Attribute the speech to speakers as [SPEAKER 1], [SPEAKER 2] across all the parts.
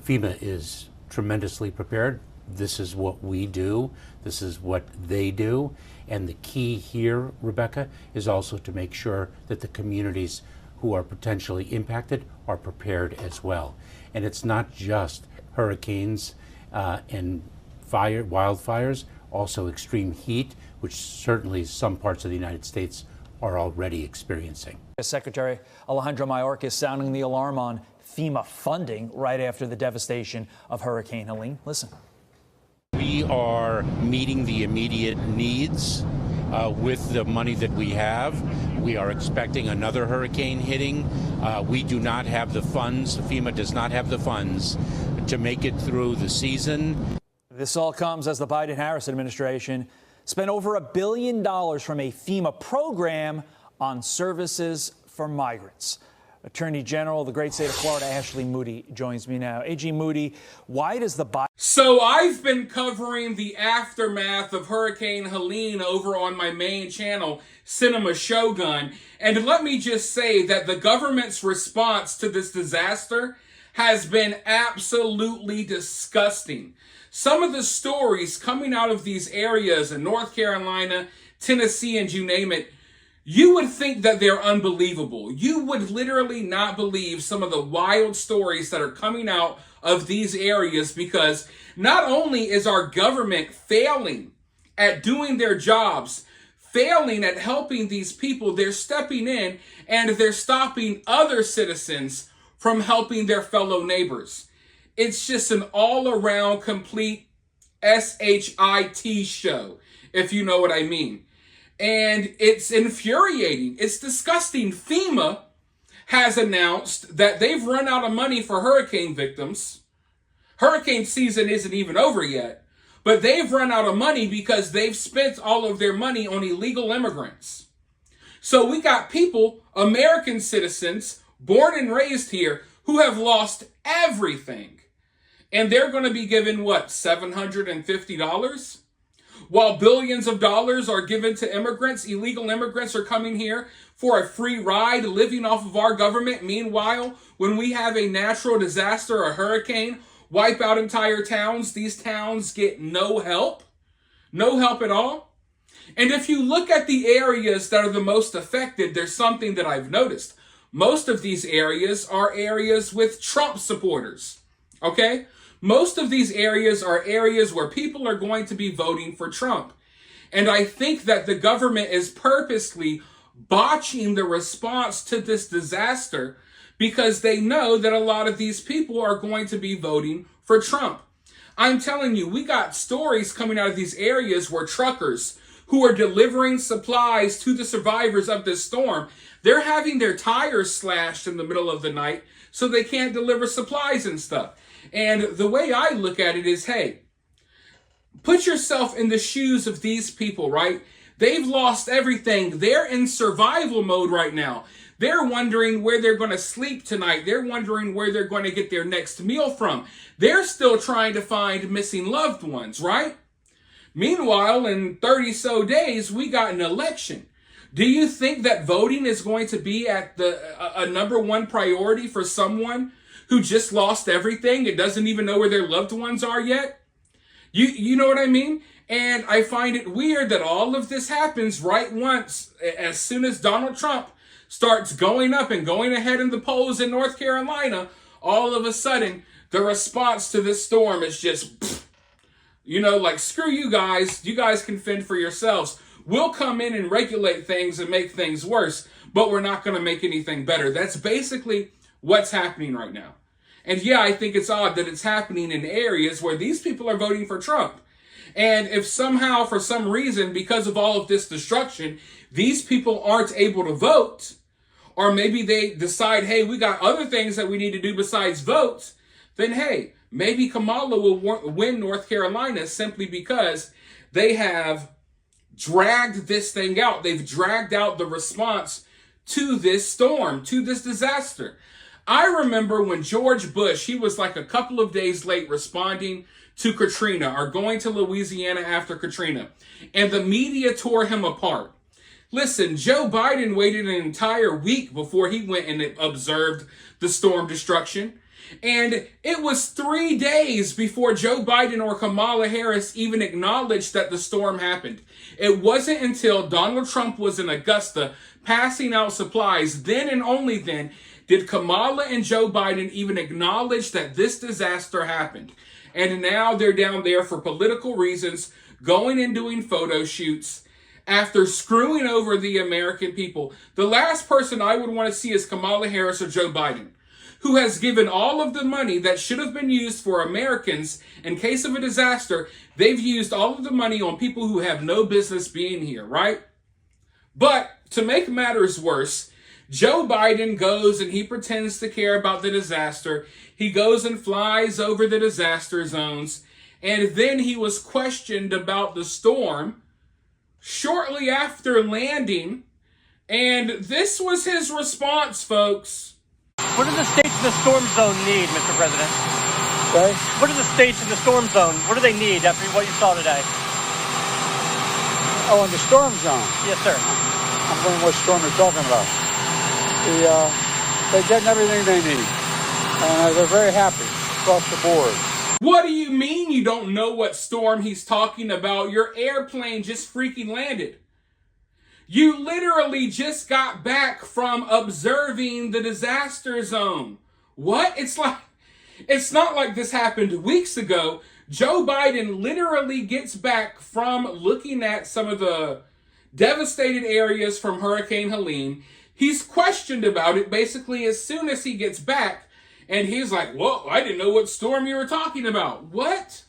[SPEAKER 1] FEMA is tremendously prepared. This is what we do. This is what they do. And the key here, Rebecca, is also to make sure that the communities who are potentially impacted are prepared as well. And it's not just hurricanes and wildfires, also extreme heat, which certainly some parts of the United States are already experiencing.
[SPEAKER 2] Secretary Alejandro Mayorkas sounding the alarm on FEMA funding right after the devastation of Hurricane Helene. Listen.
[SPEAKER 1] We are meeting the immediate needs with the money that we have. We are expecting another hurricane hitting. We do not have the funds. FEMA does not have the funds to make it through the season.
[SPEAKER 2] This all comes as the Biden-Harris administration spent over $1 billion from a FEMA program on services for migrants. Attorney General of the great state of Florida, Ashley Moody, joins me now. AG Moody, why does the Biden...
[SPEAKER 3] So I've been covering the aftermath of Hurricane Helene over on my main channel, Cinema Shogun. And let me just say that the government's response to this disaster has been absolutely disgusting. Some of the stories coming out of these areas in North Carolina, Tennessee, and you name it, you would think that they're unbelievable. You would literally not believe some of the wild stories that are coming out of these areas, because not only is our government failing at doing their jobs, failing at helping these people, they're stepping in and they're stopping other citizens from helping their fellow neighbors. It's just an all-around complete SHIT show, if you know what I mean. And it's infuriating. It's disgusting. FEMA has announced that they've run out of money for hurricane victims. Hurricane season isn't even over yet, but they've run out of money because they've spent all of their money on illegal immigrants. So we got people, American citizens, born and raised here, who have lost everything. And they're going to be given, what, $750? While billions of dollars are given to immigrants, illegal immigrants are coming here for a free ride, living off of our government. Meanwhile, when we have a natural disaster, a hurricane, wipe out entire towns, these towns get no help at all. And if you look at the areas that are the most affected, there's something that I've noticed. Most of these areas are areas with Trump supporters, okay? Most of these areas are areas where people are going to be voting for Trump. And I think that the government is purposely botching the response to this disaster because they know that a lot of these people are going to be voting for Trump. I'm telling you, we got stories coming out of these areas where truckers who are delivering supplies to the survivors of this storm, they're having their tires slashed in the middle of the night so they can't deliver supplies and stuff. And the way I look at it is, hey, put yourself in the shoes of these people, right? They've lost everything. They're in survival mode right now. They're wondering where they're going to sleep tonight. They're wondering where they're going to get their next meal from. They're still trying to find missing loved ones, right? Meanwhile, in 30-so days, we got an election. Do you think that voting is going to be at a number one priority for someone who just lost everything and doesn't even know where their loved ones are yet? You know what I mean? And I find it weird that all of this happens right once, as soon as Donald Trump starts going up and going ahead in the polls in North Carolina, all of a sudden, the response to this storm is just, like, screw you guys. You guys can fend for yourselves. We'll come in and regulate things and make things worse, but we're not going to make anything better. That's basically what's happening right now. And yeah, I think it's odd that it's happening in areas where these people are voting for Trump. And if somehow, for some reason, because of all of this destruction, these people aren't able to vote, or maybe they decide, hey, we got other things that we need to do besides vote, then hey, maybe Kamala will win North Carolina simply because they have dragged this thing out. They've dragged out the response to this storm, to this disaster. I remember when George Bush, he was like a couple of days late responding to Katrina, or going to Louisiana after Katrina, and the media tore him apart. Listen, Joe Biden waited an entire week before he went and observed the storm destruction. And it was 3 days before Joe Biden or Kamala Harris even acknowledged that the storm happened. It wasn't until Donald Trump was in Augusta passing out supplies, then and only then, did Kamala and Joe Biden even acknowledge that this disaster happened. And now they're down there for political reasons, going and doing photo shoots after screwing over the American people. The last person I would want to see is Kamala Harris or Joe Biden, who has given all of the money that should have been used for Americans in case of a disaster. They've used all of the money on people who have no business being here, right? But to make matters worse, Joe Biden goes and he pretends to care about the disaster. He goes and flies over the disaster zones. And then he was questioned about the storm shortly after landing. And this was his response, folks.
[SPEAKER 4] What do the states in the storm zone need, Mr. President?
[SPEAKER 5] Okay.
[SPEAKER 4] What do the states in the storm zone, what do they need after what you saw today?
[SPEAKER 5] Oh, in the storm zone.
[SPEAKER 4] Yes, sir.
[SPEAKER 5] I'm wondering what storm you're talking about. They're getting everything they need. And they're very happy across the board.
[SPEAKER 3] What do you mean you don't know what storm he's talking about? Your airplane just freaking landed. You literally just got back from observing the disaster zone. What? It's not like this happened weeks ago. Joe Biden literally gets back from looking at some of the devastated areas from Hurricane Helene. He's questioned about it basically as soon as he gets back. And he's like, whoa, I didn't know what storm you were talking about. What?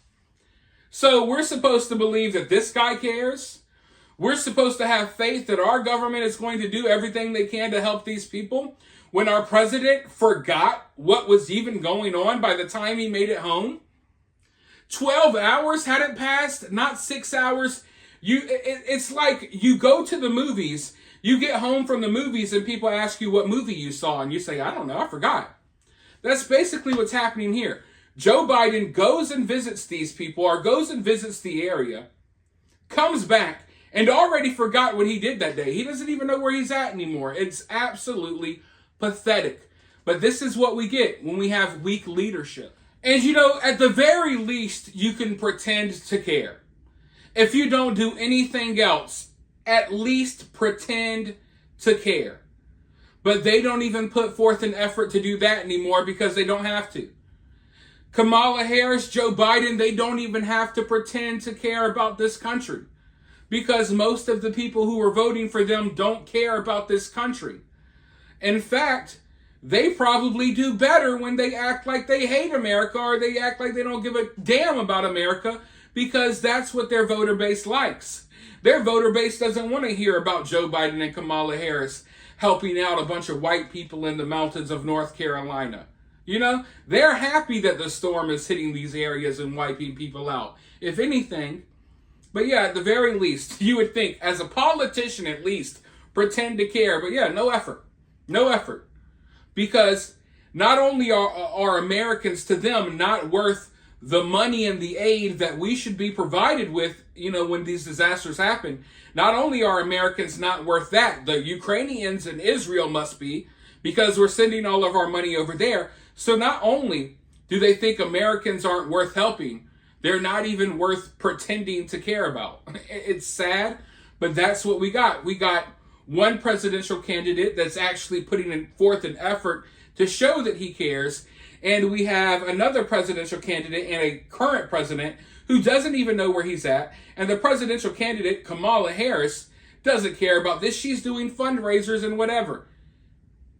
[SPEAKER 3] So we're supposed to believe that this guy cares? We're supposed to have faith that our government is going to do everything they can to help these people when our president forgot what was even going on by the time he made it home? 12 hours hadn't passed, not 6 hours. It's like you go to the movies, you get home from the movies and people ask you what movie you saw and you say, I don't know, I forgot. That's basically what's happening here. Joe Biden goes and visits these people or goes and visits the area, comes back, and already forgot what he did that day. He doesn't even know where he's at anymore. It's absolutely pathetic. But this is what we get when we have weak leadership. And you know, at the very least, you can pretend to care. If you don't do anything else, at least pretend to care. But they don't even put forth an effort to do that anymore because they don't have to. Kamala Harris, Joe Biden, they don't even have to pretend to care about this country because most of the people who are voting for them don't care about this country. In fact, they probably do better when they act like they hate America or they act like they don't give a damn about America because that's what their voter base likes. Their voter base doesn't want to hear about Joe Biden and Kamala Harris helping out a bunch of white people in the mountains of North Carolina. You know, they're happy that the storm is hitting these areas and wiping people out, if anything. But yeah, at the very least, you would think, as a politician at least, pretend to care. But yeah, no effort. No effort. Because not only are Americans to them not worth the money and the aid that we should be provided with, you know, when these disasters happen, not only are Americans not worth that, the Ukrainians and Israel must be, because we're sending all of our money over there. So not only do they think Americans aren't worth helping, they're not even worth pretending to care about. It's sad, but that's what we got. We got one presidential candidate that's actually putting forth an effort to show that he cares. And we have another presidential candidate and a current president who doesn't even know where he's at. And the presidential candidate, Kamala Harris, doesn't care about this. She's doing fundraisers and whatever.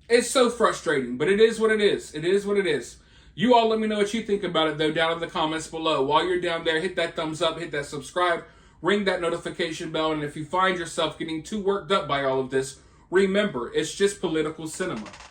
[SPEAKER 3] It's so frustrating, but it is what it is. It is what it is. You all let me know what you think about it, though, down in the comments below. While you're down there, hit that thumbs up, hit that subscribe, ring that notification bell. And if you find yourself getting too worked up by all of this, remember, it's just political cinema.